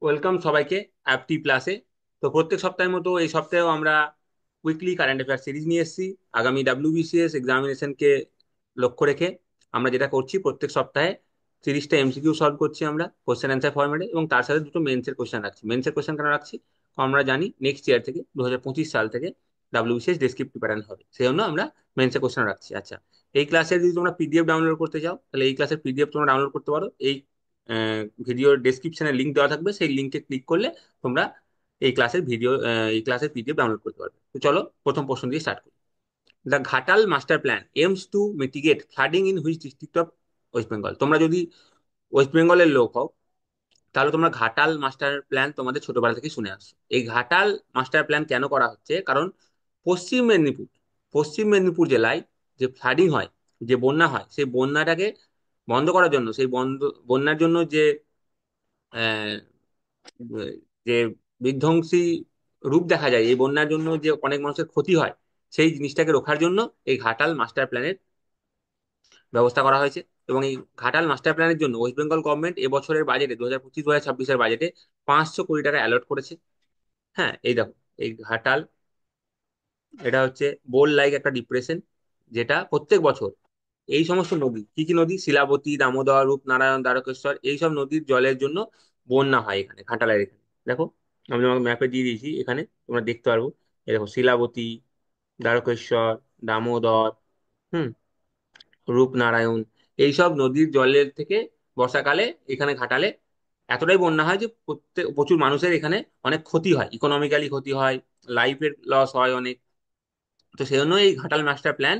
Welcome সবাইকে অ্যাপটি প্লাসে। তো প্রত্যেক সপ্তাহের মতো এই সপ্তাহেও আমরা উইকলি কারেন্ট অ্যাফেয়ার সিরিজ নিয়ে এসেছি। আগামী ডাব্লিউবিসিএস এক্সামিনেশনকে লক্ষ্য রেখে আমরা যেটা করছি, প্রত্যেক সপ্তাহে 30টা এমসিকিউ সলভ করছি আমরা কোশ্চেন অ্যান্সার ফরম্যাটে, এবং তার সাথে দুটো মেন্সের কোশ্চেন রাখছি। মেন্সের কোশ্চেন কেন রাখছি? কারণ আমরা জানি নেক্সট ইয়ার থেকে 2025 সাল থেকে ডাব্লিউবিসিএস ডেসক্রিপটিভ প্যাটার্ন হবে, সেই জন্য আমরা মেন্সের কোশ্চেন রাখছি। আচ্ছা, এই ক্লাসের যদি তোমরা পিডিএফ ডাউনলোড করতে চাও, তাহলে এই ক্লাসের পিডিএফ তোমরা ডাউনলোড করতে পারো। এই ভিডিওর ডেসক্রিপশনে লিংক দেওয়া থাকবে, সেই লিংকে ক্লিক করলে তোমরা এই ক্লাসের পিডিএফ ডাউনলোড করতে পারবে। তো চলো প্রথম প্রশ্ন দিয়ে স্টার্ট করি। The Ghatal master plan aims to mitigate flooding in which district of West Bengal? তোমরা যদি ওয়েস্ট বেঙ্গলের লোক হও, তাহলে তোমরা ঘাটাল মাস্টার প্ল্যান তোমাদের ছোটবেলা থেকে শুনে আসছো। এই ঘাটাল মাস্টার প্ল্যান কেন করা হচ্ছে? কারণ পশ্চিম মেদিনীপুর পশ্চিম মেদিনীপুর জেলায় যে ফ্লাডিং হয়, যে বন্যা হয়, সেই বন্যাটাকে বন্ধ করার জন্য, সেই বন্যার জন্য আহ, যে বিধ্বংসী রূপ দেখা যায়, এই বন্যার জন্য যে অনেক মানুষের ক্ষতি হয়, সেই জিনিসটাকে রোখার জন্য এই ঘাটাল মাস্টার প্ল্যানের ব্যবস্থা করা হয়েছে। এবং এই ঘাটাল মাস্টার প্ল্যানের জন্য ওয়েস্ট বেঙ্গল গভর্নমেন্ট এবছরের বাজেটে 2025-2026-এর বাজেটে 500 কোটি টাকা অ্যালট করেছে। হ্যাঁ, এই দেখো, এই ঘাটাল, এটা হচ্ছে বোল লাইক একটা ডিপ্রেশন, যেটা প্রত্যেক বছর এই সমস্ত নদী, কি কি নদী, শিলাবতী, দামোদর, রূপনারায়ণ, দ্বারকেশ্বর, এইসব নদীর জলের জন্য বন্যা হয় এখানে ঘাটালের এখানে। দেখো, আমি তোমাকে ম্যাপে দিয়ে দিয়েছি, এখানে তোমরা দেখতে পারবো। এই দেখো, শিলাবতী, দ্বারকেশ্বর, দামোদর, হুম, রূপনারায়ণ, এইসব নদীর জলের থেকে বর্ষাকালে এখানে ঘাটালে এতটাই বন্যা হয় যে প্রচুর মানুষের এখানে অনেক ক্ষতি হয়, ইকোনমিক্যালি ক্ষতি হয়, লাইফের লস হয় অনেক। তো সেই জন্য এই ঘাটাল মাস্টার প্ল্যান,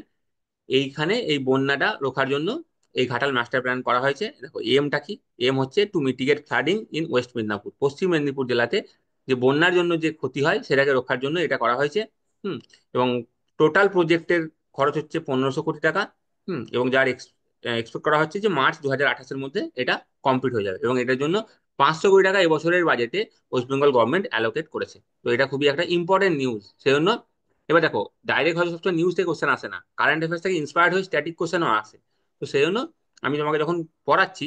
এইখানে এই বন্যাটা রোখার জন্য এই ঘাটাল মাস্টার প্ল্যান করা হয়েছে। দেখো, এমটা কি? এম হচ্ছে two mitigate flooding in West Medinipur, পশ্চিম মেদিনীপুর জেলাতে যে বন্যার জন্য যে ক্ষতি হয় সেটাকে রোখার জন্য এটা করা হয়েছে। হুম, এবং টোটাল প্রজেক্টের খরচ হচ্ছে 1500 কোটি টাকা। এবং যার এক্সপেক্ট করা হচ্ছে যে মার্চ 2028-এর মধ্যে এটা কমপ্লিট হয়ে যাবে, এবং এটার জন্য 500 কোটি টাকা এবছরের বাজেটে ওয়েস্ট বেঙ্গল গভর্নমেন্ট অ্যালোকেট করেছে। তো এটা খুবই একটা ইম্পর্টেন্ট নিউজ, সেই জন্য। এবার দেখো, ডাইরেক্ট হয়তো সবসময় নিউজ থেকে কোশ্চেন আসে না, কারেন্ট অ্যাফেয়ার্স থেকে ইন্সপায়ার্ড হয়ে স্ট্যাটিক কোশ্চেনও আসে। তো সেই জন্য আমি তোমাকে যখন পড়াচ্ছি,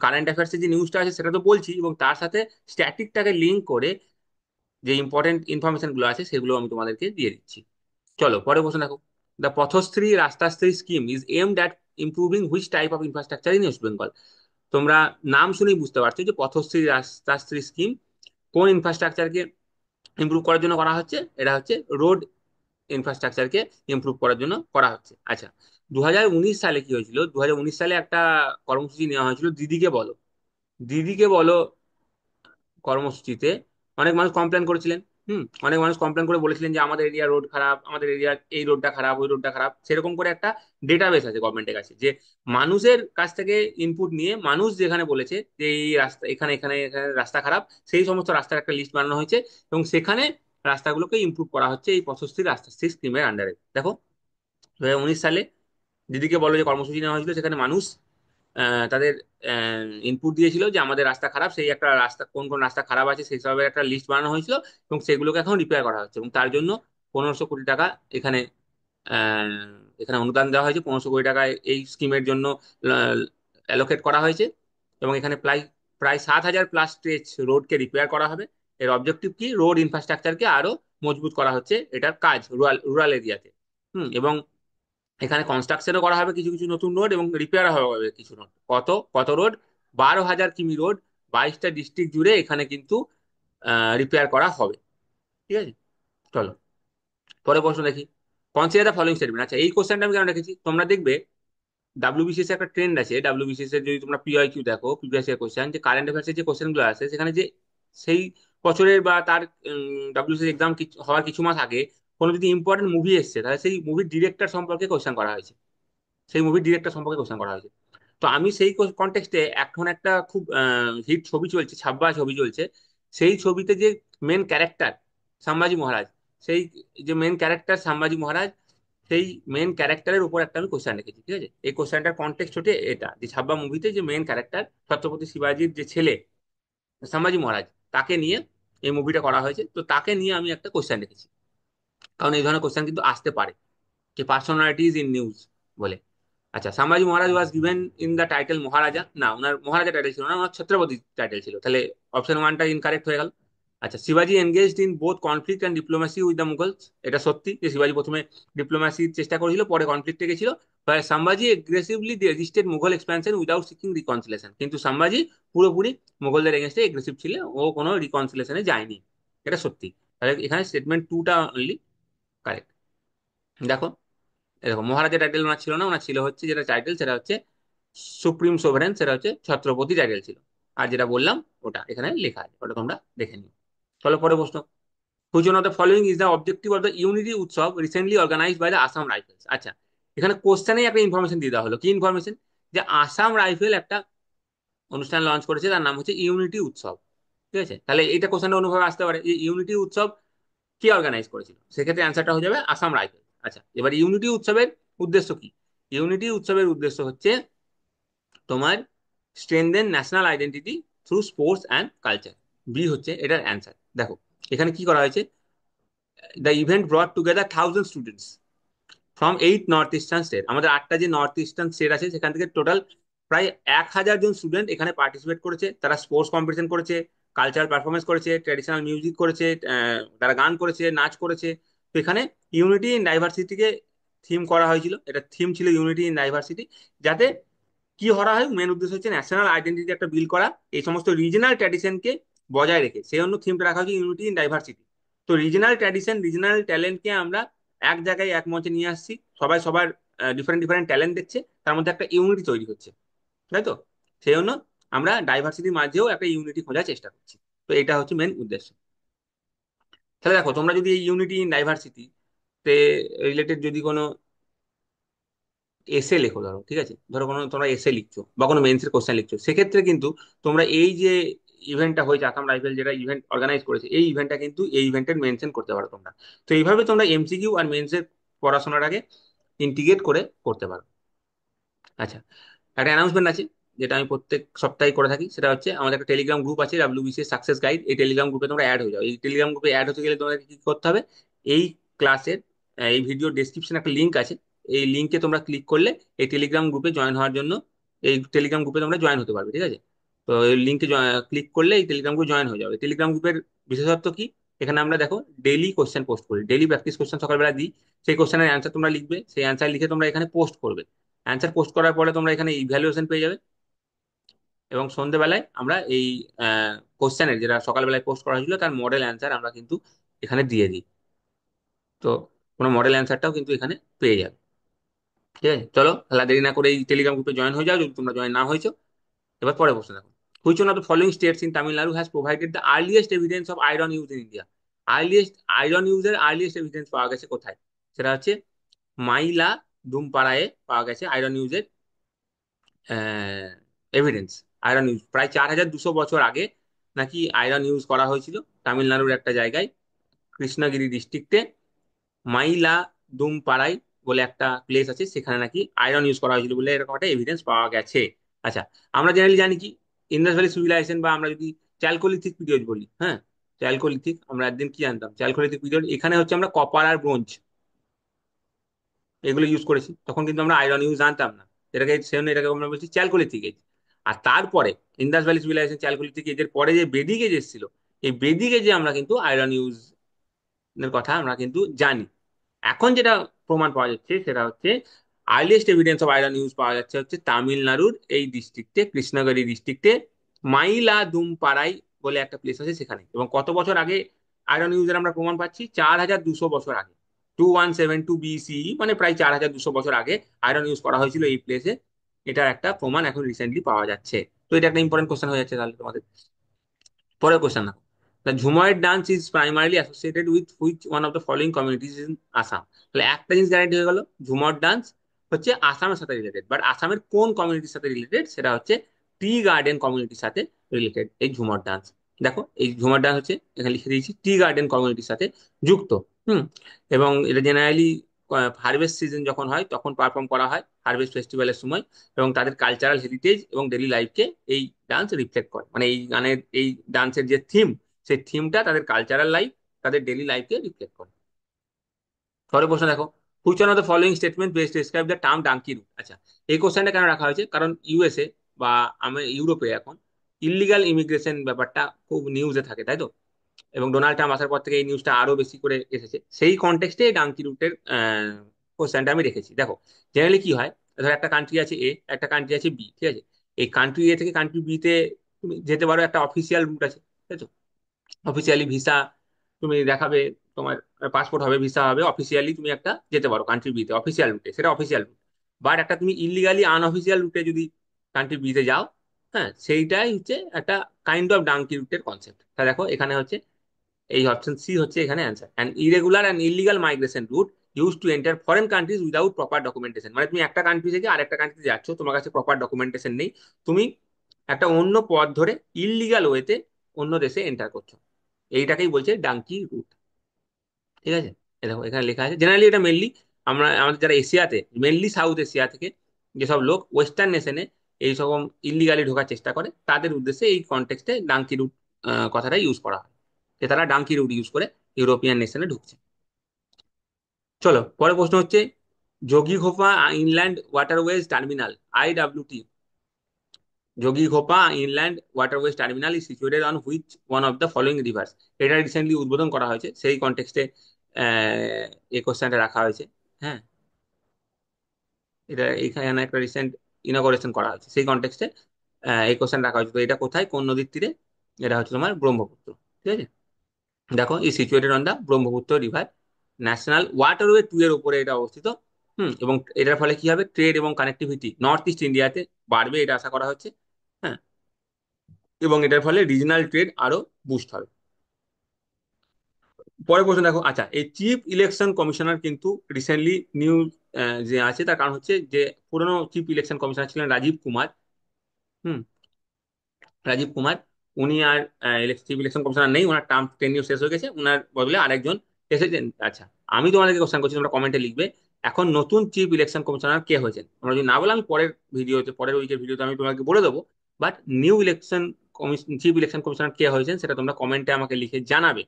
কারেন্ট অ্যাফেয়ার্সের যে নিউজটা আছে সেটা তো বলছি, এবং তার সাথে স্ট্যাটিকটাকে লিঙ্ক করে যে ইম্পর্টেন্ট ইনফরমেশন গুলো আছে সেগুলো আমি তোমাদেরকে দিয়ে দিচ্ছি। চলো পরে প্রশ্ন দেখো। The Pathashree Rastashree scheme is aimed at improving which type of infrastructure in West Bengal? তোমরা নাম শুনেই বুঝতে পারছো যে পথশ্রী রাস্তাশ্রী স্কিম কোন ইনফ্রাস্ট্রাকচারকে ইমপ্রুভ করার জন্য করা হচ্ছে। এটা হচ্ছে রোড ইনফ্রাস্ট্রাকচারকে ইমপ্রুভ করার জন্য করা হচ্ছে। আচ্ছা, 2019 সালে কি হয়েছিল? 2019 সালে একটা কর্মসূচি নেওয়া হয়েছিল, দিদিকে বলো। দিদিকে বলো কর্মসূচিতে অনেক মানুষ কমপ্লেন করেছিলেন। অনেক মানুষ কমপ্লেন করে বলেছিলেন যে আমাদের এরিয়া রোড খারাপ, আমাদের এরিয়ার এই রোডটা খারাপ, ওই রোডটা খারাপ। সেরকম করে একটা ডেটাবেস আছে গভর্নমেন্টের কাছে, যে মানুষের কাছ থেকে ইনপুট নিয়ে মানুষ যেখানে বলেছে যে এই রাস্তা, এখানে এখানে এখানে রাস্তা খারাপ, সেই সমস্ত রাস্তার একটা লিস্ট বানানো হয়েছে, এবং সেখানে রাস্তাগুলোকে ইমপ্রুভ করা হচ্ছে এই পথশ্রী রাস্তাশ্রী স্কিমের আন্ডারে। দেখো, 2019 সালে দিদিকে বলো যে কর্মসূচি নেওয়া হয়েছিল, সেখানে মানুষ তাদের ইনপুট দিয়েছিল যে আমাদের রাস্তা খারাপ, সেই একটা রাস্তা, কোন কোন রাস্তা খারাপ আছে সেই সবের একটা লিস্ট বানানো হয়েছিল, এবং সেগুলোকে এখন রিপেয়ার করা হচ্ছে, এবং তার জন্য 1500 কোটি টাকা এখানে এখানে অনুদান দেওয়া হয়েছে। 1500 কোটি টাকা এই স্কিমের জন্য অ্যালোকেট করা হয়েছে, এবং এখানে প্রায় প্রায় 7,000+ স্ট্রেচ রোডকে রিপেয়ার করা হবে। এর অবজেক্টিভ কি? রোড ইনফ্রাস্ট্রাকচারকে আরো মজবুত করা হচ্ছে, এটার কাজ রুরাল রুরাল এরিয়াতে। এবং এখানে কনস্ট্রাকশনও করা হবে কিছু কিছু নতুন রোড, এবং রিপেয়ার হবে কিছু রোড। কত কত রোড? 12,000 কিমি রোড 22টা ডিস্ট্রিক্ট জুড়ে এখানে কিন্তু রিপেয়ার করা হবে। ঠিক আছে, চলো পরে প্রশ্ন দেখি। Consider the following statement. আচ্ছা, এই কোশ্চেনটা আমি কেন রেখেছি? তোমরা দেখবে ডাব্লিউবিসিএস একটা ট্রেন্ড আছে, ডাব্লিউবিসিএস এর যদি তোমরা পিওয়াইকিউ দেখো, প্রিভিয়াস ইয়ার কোশ্চেন, যে কারেন্ট অ্যাফেয়ার্স এর যে কোশ্চেন গুলো আছে সেখানে যে সেই বছরের বা তার ডাব্লিউবিসিএস এক্সাম হওয়ার কিছু মাস আগে কোনো যদি ইম্পর্টেন্ট মুভি এসছে, তাহলে সেই মুভির ডিরেক্টর সম্পর্কে কোশ্চেন করা হয়েছে, সেই মুভির ডিরেক্টর সম্পর্কে কোশ্চেন করা হয়েছে। তো আমি সেই কনটেক্সটে এখন একটা খুব হিট ছবি চলছে, ছাব্বা ছবি চলছে, সেই ছবিতে যে মেন ক্যারেক্টার সম্ভাজি মহারাজ, সেই যে মেন ক্যারেক্টার সম্ভাজি মহারাজ, সেই মেন ক্যারেক্টারের উপর একটা আমি কোশ্চেন রেখেছি। ঠিক আছে, এই কোশ্চেনটার কনটেক্সট হচ্ছে এটা, যে ছাব্বা মুভিতে যে মেন ক্যারেক্টার ছত্রপতি শিবাজির যে ছেলে সম্ভাজি মহারাজ, তাকে নিয়ে এই মুভিটা করা হয়েছে। তো তাকে নিয়ে আমি একটা কোশ্চেন রেখেছি, কারণ এই ধরনের কোশ্চেন কিন্তু আসতে পারে, যে পার্সোনালিটিজ ইন নিউজ বলে। আচ্ছা, Sambhaji Maharaj was given in the title Maharaja, না ওনার মহারাজা টাইটেল ছিল না, ওনার ছত্রপতি টাইটেল ছিল। তাহলে অপশন ওয়ানটা ইনকারেক্ট হয়ে গেল। আচ্ছা, শিবাজি engaged in both conflict and diplomacy with the Mughals. এটা সত্যি যে শিবাজি প্রথমে ডিপ্লোমেসির চেষ্টা করেছিল, পরে কনফ্লিক্টে গেছিল। Sambhaji aggressively resisted Mughal expansion without seeking reconciliation. কিন্তু সম্ভাজি পুরোপুরি মুঘলদের এগেনস্টে এগ্রেসিভ ছিল, ও কোনো রিকনসিলেশনে যায়নি। এটা সত্যি। তাহলে এখানে স্টেটমেন্ট টুটা অনলি কারেক্ট। দেখো, এরকম মহারাজা টাইটেল ওনার ছিল না, ওনার ছিল হচ্ছে যেটা টাইটেল সেটা হচ্ছে সুপ্রিম সোভারেন, সেটা হচ্ছে ছত্রপতি টাইটেল ছিল। আর যেটা বললাম ওটা এখানে লেখা আছে, ওটা তোমরা দেখে নিও। চলো পরে প্রশ্ন। Which one of the following is the objective of the Unity Utsav recently organised by the Assam Rifles. আচ্ছা, এখানে কোশ্চেনেই একটা ইনফরমেশন দিয়ে দেওয়া হলো। কি ইনফরমেশন? যে আসাম রাইফেল একটা অনুষ্ঠান লঞ্চ করেছে, তার নাম হচ্ছে ইউনিটি উৎসব। ঠিক আছে, তাহলে এটা কোশ্চেনটা অনুভবে আসতে পারে যে ইউনিটি উৎসব কে অর্গানাইজ করেছিল, সেক্ষেত্রে অ্যান্সারটা হয়ে যাবে আসাম রাইফেল। আচ্ছা, এবার ইউনিটি উৎসবের উদ্দেশ্য কি? ইউনিটি উৎসবের উদ্দেশ্য হচ্ছে তোমার strengthen national identity through sports and culture. B হচ্ছে এটার অ্যান্সার। দেখো এখানে কি করা হয়েছে, the event brought together 1000 students from 8 north eastern state. আমাদের 8টা যে নর্থ ইস্টার্ন স্টেট আছে সেখান থেকে টোটাল প্রায় 1000 জন স্টুডেন্ট এখানে পার্টিসিপেট করেছে। তারা স্পোর্টস কম্পিটিশন করেছে, কালচারাল পারফরমেন্স করেছে, ট্র্যাডিশনাল মিউজিক করেছে, তারা গান করেছে, নাচ করেছে। তো এখানে ইউনিটি ইন ডাইভার্সিটিকে থিম করা হয়েছিল। এটা থিম ছিল ইউনিটি ইন ডাইভার্সিটি, যাতে কি করা হয়, মেন উদ্দেশ্য হচ্ছে ন্যাশনাল আইডেন্টিটি একটা বিল্ড করা, এই সমস্ত রিজনাল ট্র্যাডিশনকে বজায় রেখে। সেই জন্য থিমটা রাখা হচ্ছে ইউনিটি ইন ডাইভার্সিটি। তো রিজনাল ট্র্যাডিশন, রিজনাল ট্যালেন্টকে আমরা এক জায়গায় এক মঞ্চে নিয়ে আসছি, সবাই সবার ডিফারেন্ট ডিফারেন্ট ট্যালেন্ট দেখছে, তার মধ্যে একটা ইউনিটি তৈরি হচ্ছে, তাই তো? সেই জন্য আমরা ডাইভার্সিটির মাঝেও একটা ইউনিটি খোঁজার চেষ্টা করছি। তো এটা হচ্ছে মেন উদ্দেশ্য। তাহলে দেখো, তোমরা যদি এই ইউনিটি ইন ডাইভার্সিটি তে রিলেটেড যদি কোনো এসে লেখো, ধরো ঠিক আছে, ধরো কোনো তোমরা এসে লিখছো বা কোনো মেন্সের কোশ্চেন লিখছো, সেক্ষেত্রে কিন্তু তোমরা এই যে ইভেন্টটা হয়েছে, আসাম রাইফেল যেটা ইভেন্ট অর্গানাইজ করেছে, এই ইভেন্টটা কিন্তু এই ইভেন্টের মেনশন করতে পারো তোমরা। তো এইভাবে তোমরা এমসিকিউ আর মেন্সের পড়াশোনাটাকে ইন্টিগ্রেট করে করতে পারো। আচ্ছা, একটা অ্যানাউন্সমেন্ট আছে যেটা আমি প্রত্যেক সপ্তাহে করে থাকি, সেটা হচ্ছে আমাদের একটা টেলিগ্রাম গ্রুপ আছে, ডাব্লিউবিসিএস সাকসেস গাইড। এই টেলিগ্রাম গ্রুপে তোমরা অ্যাড হয়ে যাও। এই টেলিগ্রাম গ্রুপে অ্যাড হতে গেলে তোমাদের কি করতে হবে, এই ক্লাসের এই ভিডিও ডেসক্রিপশনে একটা লিঙ্ক আছে, এই লিঙ্কে তোমরা ক্লিক করলে এই টেলিগ্রাম গ্রুপে জয়েন হওয়ার জন্য, এই টেলিগ্রাম গ্রুপে তোমরা জয়েন হতে পারবে। ঠিক আছে, তো এই লিঙ্কে ক্লিক করলে এই টেলিগ্রাম গ্রুপে জয়েন হয়ে যাবে। টেলিগ্রাম গ্রুপের বিশেষত্ব কি, এখানে আমরা দেখো ডেইলি কোশ্চেন পোস্ট করি, ডেইলি প্র্যাকটিস কোশ্চেন সকালবেলা দিই। সেই কোশ্চেনের অ্যান্সার তোমরা লিখবে, সেই অ্যান্সার লিখে তোমরা এখানে পোস্ট করবে। অ্যান্সার পোস্ট করার পরে তোমরা এখানে ইভ্যালুয়েশন পেয়ে যাবে। এবং সন্ধ্যেবেলায় আমরা এই কোশ্চেনের যেটা সকালবেলায় পোস্ট করা হয়েছিল তার মডেল অ্যান্সার আমরা কিন্তু এখানে দিয়ে দিই। তো কোনো মডেল অ্যান্সারটাও কিন্তু এখানে পেয়ে যাবে। ঠিক আছে, চলো তাহলে দেরি না করে এই টেলিগ্রাম গ্রুপে জয়েন হয়ে যাও যদি তোমরা জয়েন না হয়েছো। এবার পরে প্রশ্ন দেখো, which one of the following states in Tamil Nadu has provided the earliest evidence of iron use in India. Earliest iron ইউজের আর্লিয়েস্ট এভিডেন্স পাওয়া গেছে কোথায়? সেটা হচ্ছে মাইলা দুমপাড়ায় পাওয়া গেছে আয়রন ইউজের এভিডেন্স। আয়রন ইউজ প্রায় 4200 বছর আগে নাকি আয়রন ইউজ করা হয়েছিল তামিলনাড়ুর একটা জায়গায়, কৃষ্ণগিরি ডিস্ট্রিক্টে মাইলা দুমপাড়াই বলে একটা প্লেস আছে, সেখানে নাকি আয়রন ইউজ করা হয়েছিল বলে এরকম একটা এভিডেন্স পাওয়া গেছে। আচ্ছা, আমরা জেনারেলি জানি কি, ইন্দাস ভ্যালি সিভিলাইজেশন বা আমরা যদি চ্যালকোলিথিক পিরিয়ড বলি, হ্যাঁ, চ্যালকোলিথিক, আমরা একদিন কি জানতাম, চ্যালকোলিথিক পিরিয়ড, এখানে হচ্ছে আমরা কপার আর ব্রোঞ্জ এগুলো ইউজ করেছি, তখন কিন্তু আমরা আয়রন ইউজ জানতাম না। এটাকে সেজন্য এটাকে আমরা বলছি চ্যালকোলিথিক এজ। আর তারপরে ইন্দাস ভ্যালি সিভিলাইজেশন, চ্যালকোলিথিক এজের পরে যে বেদিক এজ এসেছিল, এই বেদিক এজে আমরা কিন্তু আয়রন ইউজ এর কথা আমরা কিন্তু জানি। এখন যেটা প্রমাণ পাওয়া যাচ্ছে সেটা হচ্ছে earliest evidence of iron use পাওয়া যাচ্ছে হচ্ছে তামিলনাড়ুর এই ডিস্ট্রিক্টে, কৃষ্ণগিরি ডিস্ট্রিক্টে মাইলাদুমপাড়াই বলে একটা প্লেস আছে সেখানে। এবং কত বছর আগে আয়রন ইউজের আমরা প্রমাণ পাচ্ছি? 4200 বছর আগে, 2172 BCE, মানে প্রায় 4200 বছর আগে আয়রন ইউজ করা হয়েছিল এই প্লেসে। এটার একটা প্রমাণ এখন রিসেন্টলি পাওয়া যাচ্ছে। তো এটা একটা ইম্পর্টেন্ট কোশ্চেন হয়ে যাচ্ছে তাহলে তোমাদের। পরের কোশ্চেন না, the Jhumoir dance is primarily associated with which one of the following communities in Assam. তাহলে একটা জিনিস গ্যারান্টি হয়ে গেল, ঝুমর ডান্স হচ্ছে আসামের সাথে রিলেটেড, বাট আসামের কোন কমিউনিটির সাথে রিলেটেড? সেটা হচ্ছে টি গার্ডেন কমিউনিটির সাথে রিলেটেড এই ঝুমর ডান্স। দেখো এই ঝুমর ডান্স হচ্ছে, এখানে লিখে দিয়েছি, টি গার্ডেন কমিউনিটির সাথে যুক্ত। হুম। এবং এটা জেনারেলি হারভেস্ট সিজন যখন হয় তখন পারফর্ম করা হয়, হারভেস্ট ফেস্টিভ্যালের সময়। এবং তাদের কালচারাল হেরিটেজ এবং ডেইলি লাইফকে এই ডান্স রিফ্লেক্ট করে, মানে এই গানের এই ডান্সের যে থিম, সেই থিমটা তাদের কালচারাল লাইফ, তাদের ডেইলি লাইফকে রিফ্লেক্ট করে। পরের প্রশ্ন দেখো, which one of the following statement best describe the term dunki route. আচ্ছা, এই কোশ্চেনটা কেন রাখা হয়েছে, কারণ ইউএসএ বা ইউরোপে এখন ইলিগাল ইমিগ্রেশন ব্যাপারটা খুব নিউজে থাকে, তাই তো? এবং ডোনাল্ড ট্রাম্প আসার পর থেকে এই নিউজটা আরো বেশি করে এসেছে, সেই কনটেক্সটে ডাঙ্কি রুটের কোশ্চেনটা আমি রেখেছি। দেখো, জেনারেলি কি হয়, ধর একটা কান্ট্রি আছে এ, একটা কান্ট্রি আছে বি, ঠিক আছে? এই কান্ট্রি এ থেকে কান্ট্রি বি তে তুমি যেতে পারো, একটা অফিসিয়াল রুট আছে, তাই তো? অফিসিয়ালি ভিসা তুমি দেখাবে, তোমার পাসপোর্ট হবে, ভিসা হবে, অফিসিয়ালি তুমি একটা যেতে পারো কান্ট্রি বিতে অফিসিয়াল রুটে, সেটা অফিসিয়াল রুট। বাট একটা তুমি ইলিগালি আনঅফিসিয়াল রুটে যদি কান্ট্রি বিতে যাও, হ্যাঁ, সেইটাই হচ্ছে একটা কাইন্ড অফ ডাঙ্কি রুটের কনসেপ্ট। তা দেখো এখানে হচ্ছে এই অপশন সি হচ্ছে এখানে answer. And irregular and illegal migration route use to enter foreign countries without proper documentation, মানে তুমি একটা কান্ট্রি থেকে আরেকটা কান্ট্রিতে যাচ্ছ, তোমার কাছে প্রপার ডকুমেন্টেশন নেই, তুমি একটা অন্য পথ ধরে ইলিগাল ওয়েতে অন্য দেশে এন্টার করছো, এইটাকেই বলছে ডাঙ্কি রুট। ঠিক আছে? এ দেখো এখানে লেখা আছে, জেনারেলি এটা মেনলি আমরা আমাদের যারা এশিয়াতে, মেনলি সাউথ এশিয়া থেকে যেসব লোক ওয়েস্টার্ন নেশনে এই সকম ইলিগালি ঢোকার চেষ্টা করে, তাদের উদ্দেশ্যে এই কনটেক্সটে ডাঙ্কি রুট কথাটা ইউজ করা হয়, যে তারা ডাঙ্কি রুট ইউজ করে ইউরোপিয়ান নেশনে ঢুকছে। চলো পরের প্রশ্ন হচ্ছে, Jogighopa inland waterways terminal, IWT, Jogighopa inland waterways terminal is situated on which one of the following rivers. এটা রিসেন্টলি উদ্বোধন করা হয়েছে, সেই কনটেক্সটে এই কোশ্চেনটা রাখা হয়েছে। হ্যাঁ, এটা এখানে একটা রিসেন্ট ইনগরেশন করা হয়েছে, সেই কনটেক্সটে এই কোশ্চেন রাখা হয়েছে। তো এটা কোথায়, কোন নদীর তীরে? এটা হচ্ছে তোমার ব্রহ্মপুত্র। ঠিক আছে? দেখো, এই situated on the Brahmaputra river, national waterway 2 এর উপরে এটা অবস্থিত। এবং এটার ফলে কি হবে, ট্রেড এবং কানেক্টিভিটি নর্থ ইস্ট ইন্ডিয়াতে বাড়বে, এটা আশা করা হচ্ছে। হ্যাঁ, এবং এটার ফলে রিজনাল ট্রেড আরো বুস্ট হবে। পরের প্রশ্ন দেখো, আচ্ছা, এই চিফ ইলেকশন কমিশনার কিন্তু রিসেন্টলি নিউ যে আছে, তার কারণ হচ্ছে যে পুরনো চিফ ইলেকশন কমিশনার ছিলেন রাজীব কুমার। হুম, রাজীব কুমার, উনি আর চিফ ইলেকশন কমিশনার নেই, ওনার টার্ম টেনিউর শেষ হয়ে গেছে, ওনার বদলে আরেকজন এসেছেন। আচ্ছা, আমি তোমাদেরকে কোশ্চেন করছি, তোমরা কমেন্টে লিখবে এখন নতুন চিফ ইলেকশন কমিশনার কে হয়েছেন। তোমরা যদি না বলে, আমি পরের ভিডিওতে, পরের উইকের ভিডিওতে আমি তোমাকে বলে দেবো। But new election chief election commissioner কে হয়েছেন সেটা তোমরা কমেন্টে আমাকে লিখে জানাবে।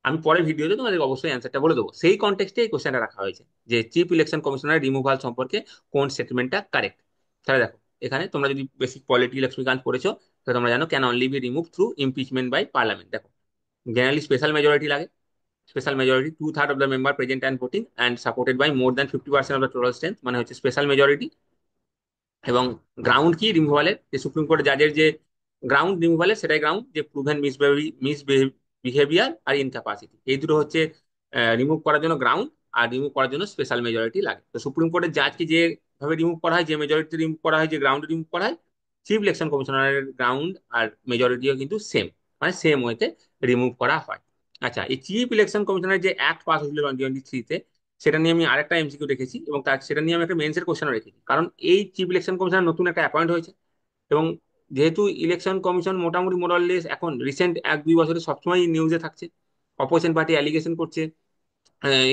আমি পরের ভিডিওতে তোমাদের অবশ্যই অ্যান্সারটা বলে দেবো। সেই কনটেক্সটে এই কোশ্চেনটা রাখা হয়েছে, যে চিফ ইলেকশন কমিশনার রিমুভাল সম্পর্কে কোন স্টেটমেন্টটা কারেক্ট। তাহলে দেখো, এখানে তোমরা যদি বেসিক পলিটি লক্ষ্মীকান্ত পড়েছো, তাহলে তোমরা জানো can only be remove through impeachment by parliament. দেখো, জেনারেলি স্পেশাল মেজরিটি লাগে, special majority 2/3 of the member present and voting and supported by more than 50% of the total strength, মানে হচ্ছে স্পেশাল মেজরিটি। এবং ground কি রিমুভালের, যে supreme court জাজের যে ground রিমুভালের, সেটাই ground যে প্রুভেন মিসবিহেভিয়ার আর ইনক্যাপাসিটি, এই দুটো হচ্ছে রিমুভ করার জন্য গ্রাউন্ড। আর রিমুভ করার জন্য স্পেশাল মেজরিটি লাগে। তো সুপ্রিম কোর্টের জাজকে যেভাবে রিমুভ করা হয়, যে মেজরিটি রিমুভ করা হয়, যে গ্রাউন্ডে রিমুভ করা হয়, চিফ ইলেকশন কমিশনারের গ্রাউন্ড আর মেজরিটিও কিন্তু সেম, মানে সেম ওয়েতে রিমুভ করা হয়। আচ্ছা, এই চিফ ইলেকশন কমিশনার যে অ্যাক্ট পাস হয়েছিল 2023-তে, সেটা নিয়ে আমি আরেকটা এমসিকিউ রেখেছি, এবং তার সেটা নিয়ে আমি একটা মেন্সের কোশ্চেনও রেখেছি। কারণ এই চিফ ইলেকশন কমিশনার নতুন একটা অ্যাপয়েন্ট হয়েছে, এবং যেহেতু ইলেকশন কমিশন মোটামুটি মোরাললেস এখন রিসেন্ট 1-2 বছরে সবসময় নিউজে থাকছে, অপোজিশন পার্টি অ্যালিগেশন করছে,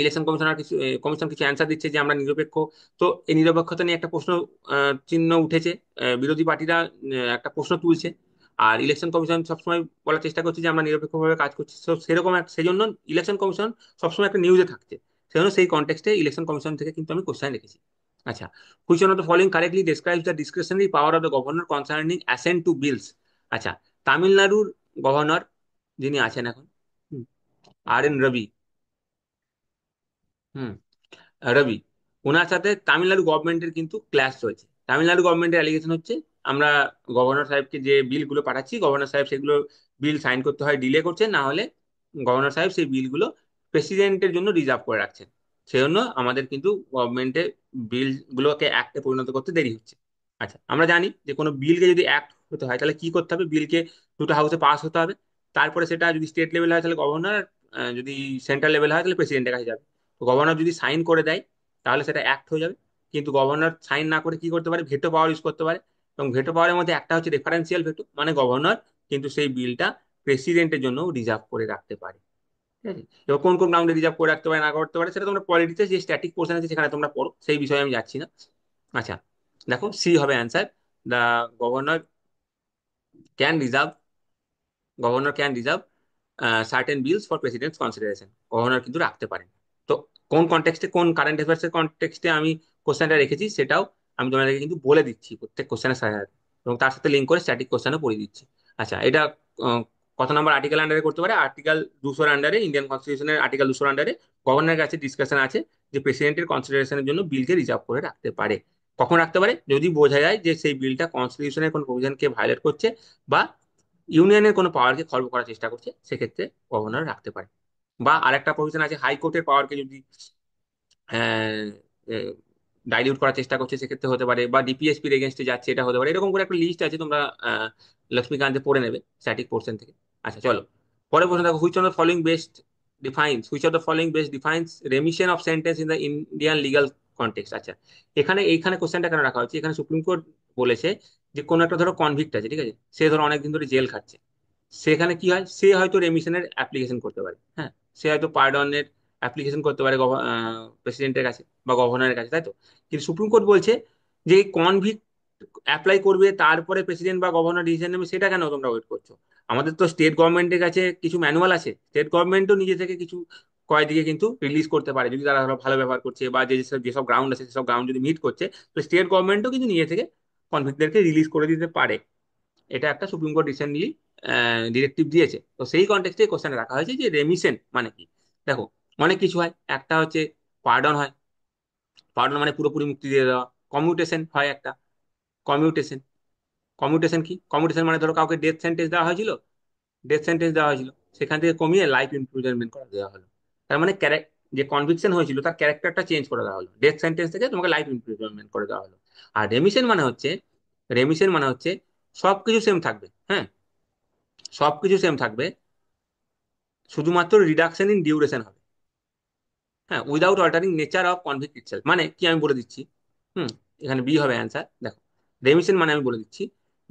ইলেকশন কমিশনার কিছু কমিশন কিছু অ্যান্সার দিচ্ছে যে আমরা নিরপেক্ষ। তো এই নিরপেক্ষতা নিয়ে একটা প্রশ্ন চিহ্ন উঠেছে, বিরোধী পার্টিরা একটা প্রশ্ন তুলছে। আর ইলেকশন কমিশন সবসময় বলার চেষ্টা করছে যে আমরা নিরপেক্ষভাবে কাজ করছি। তো সেরকম সেই জন্য ইলেকশন কমিশন সবসময় একটা নিউজে থাকছে, সেজন্য সেই কনটেক্সটে ইলেকশন কমিশন থেকে কিন্তু আমি কোশ্চেন রেখেছি। আচ্ছা, which one of the following correctly describes the discretionary power of the governor concerning assent to bills. আচ্ছা, তামিলনাড়ুর গভর্নর যিনি আছেন এখন, RN রবি, হুম, রবি, ওনার সাথে তামিলনাড়ু গভর্নমেন্টের কিন্তু ক্ল্যাশ চলছে। তামিলনাড়ু গভর্নমেন্টের অ্যালিগেশন হচ্ছে আমরা গভর্নর সাহেবকে যে বিলগুলো পাঠাচ্ছি, গভর্নর সাহেব সেগুলো বিল সাইন করতে হয় ডিলে করছে, না হলে গভর্নর সাহেব সেই বিলগুলো প্রেসিডেন্টের জন্য রিজার্ভ করে রাখছেন। সেজন্য আমাদের কিন্তু গভর্নমেন্টে বিলগুলোকে অ্যাক্টে পরিণত করতে দেরি হচ্ছে। আচ্ছা, আমরা জানি যে কোনো বিলকে যদি অ্যাক্ট হতে হয়, তাহলে কি করতে হবে, বিলকে দুটো হাউসে পাস হতে হবে, তারপরে সেটা যদি স্টেট লেভেল হয় তাহলে গভর্নর, যদি সেন্ট্রাল লেভেল হয় তাহলে প্রেসিডেন্টের কাছে যাবে। তো গভর্নর যদি সাইন করে দেয় তাহলে সেটা অ্যাক্ট হয়ে যাবে। কিন্তু গভর্নর সাইন না করে কি করতে পারে, ভেটো পাওয়ার ইউজ করতে পারে। এবং ভেটো পাওয়ারের মধ্যে একটা হচ্ছে রেফারেন্সিয়াল ভেটো, মানে গভর্নর কিন্তু সেই বিলটা প্রেসিডেন্টের জন্য রিজার্ভ করে রাখতে পারে। ঠিক আছে? এবার কোন কোন গ্রাউন্ডে রিজার্ভ করে রাখতে পারে না করতে পারে, সেটা তোমরা পলিটিতে যে স্ট্যাটিক পোর্শন আছে সেখানে তোমরা পড়ো, সেই বিষয়ে আমি যাচ্ছি না। আচ্ছা, দেখো সি হবে answer, the governor can reserve, governor can reserve certain bills for president's consideration, governor কিন্তু রাখতে পারেন। তো কোন কনটেক্সটে, কোন কারেন্ট অ্যাফেয়ার্স এর কনটেক্সটে আমি কোশ্চেনটা রেখেছি সেটাও আমি তোমাদেরকে কিন্তু বলে দিচ্ছি প্রত্যেক কোশ্চেনের সাথে সাথে। এবং তার সাথে লিঙ্ক করে স্ট্যাটিক কোশ্চেনও পড়িয়ে দিচ্ছি। আচ্ছা, এটা আহ, কত নম্বর আর্টিকেল আন্ডারে করতে পারে? আর্টিকেল 200 আন্ডারে, ইন্ডিয়ান কনস্টিটিউশনের আর্টিকেল 200 আন্ডারে গভর্নরের কাছে ডিসকাশন আছে যে প্রেসিডেন্টের কনসিডারেশনের জন্য বিলকে রিজার্ভ করে রাখতে পারে। কখন রাখতে পারে? যদি বোঝা যায় যে সেই বিলটা কনস্টিটিউশনের কোনো প্রভিশনকে ভায়োলেট করছে বা ইউনিয়নের কোনো পাওয়ারকে খর্ব করার চেষ্টা করছে, সেক্ষেত্রে গভর্নর রাখতে পারে। বা আরেকটা প্রভিশন আছে, হাইকোর্টের পাওয়ারকে যদি ডাইলিউট করার চেষ্টা করছে, সেক্ষেত্রে হতে পারে, বা ডিপিএসপির এগেনস্টে যাচ্ছে, এটা হতে পারে। এরকম করে একটা লিস্ট আছে, তোমরা লক্ষ্মীকান্তে পড়ে নেবে স্ট্যাটিক পোর্শন থেকে। আচ্ছা চলো, পরের প্রশ্ন দেখো, which of the following best defines which of the following best defines remission of sentence in the Indian legal context. আচ্ছা, এইখানে কোশ্চেনটা কেন রাখা হচ্ছে? এখানে সুপ্রিম কোর্ট বলেছে যে কোনো একটা ধরো কনভিক্ট আছে, ঠিক আছে, সে ধরো অনেকদিন ধরে জেল খাচ্ছে, সেখানে কি হয়, সে হয়তো রেমিশনের অ্যাপ্লিকেশন করতে পারে, হ্যাঁ, সে হয়তো পার্ডনের অ্যাপ্লিকেশন করতে পারে প্রেসিডেন্টের কাছে বা গভর্নরের কাছে, তাই তো? কিন্তু সুপ্রিম কোর্ট বলছে যে এই কনভিক্ট অ্যাপ্লাই করবে, তারপরে প্রেসিডেন্ট বা গভর্নর ডিসিশন নেবে, সেটা কেন তোমরা ওয়েট করছো? আমাদের তো স্টেট গভর্নমেন্টের কাছে কিছু ম্যানুয়াল আছে, স্টেট গভর্নমেন্টও নিজে থেকে কিছু কয়েকদিকে কিন্তু রিলিজ করতে পারে, যদি তারা ধরো ভালো ব্যবহার করছে বা যেসব যেসব গ্রাউন্ড আছে সেসব গ্রাউন্ড যদি মিট করছে, তো স্টেট গভর্নমেন্টও কিন্তু নিজে থেকে কনভিক্টদেরকে রিলিজ করে দিতে পারে। এটা একটা সুপ্রিম কোর্ট রিসেন্টলি ডিরেক্টিভ দিয়েছে। তো সেই কনটেক্সটে কোশ্চেন রাখা হয়েছে যে রেমিশন মানে কি। দেখো, অনেক কিছু হয়, একটা হচ্ছে পার্ডন হয়, পার্ডন মানে পুরোপুরি মুক্তি দিয়ে দেওয়া। কমিউটেশন হয় একটা, কমিউটেশন। কমিউটেশন কি? কমিউটেশন মানে ধরো কাউকে ডেথ সেন্টেন্স দেওয়া হয়েছিল, ডেথ সেন্টেন্স দেওয়া হয়েছিল, সেখান থেকে কমিয়ে লাইফ ইমপ্রিজনমেন্ট করে দেওয়া হলো। তার মানে যে কনভিকশন হয়েছিল তার ক্যারেক্টারটা চেঞ্জ করে দেওয়া হলো, ডেথ সেন্টেন্স থেকে তোমাকে লাইফ ইমপ্রিজনমেন্ট করে দেওয়া হলো। আর রেমিশন মানে হচ্ছে সবকিছু সেম থাকবে, হ্যাঁ, সবকিছু সেম থাকবে, শুধুমাত্র রিডাকশন ইন ডিউরেশন হবে, হ্যাঁ, without altering nature of convict itself. মানে কি আমি বলে দিচ্ছি, হুম, এখানে বি হবে অ্যান্সার। দেখো, রেমিশন মানে আমি বলে দিচ্ছি,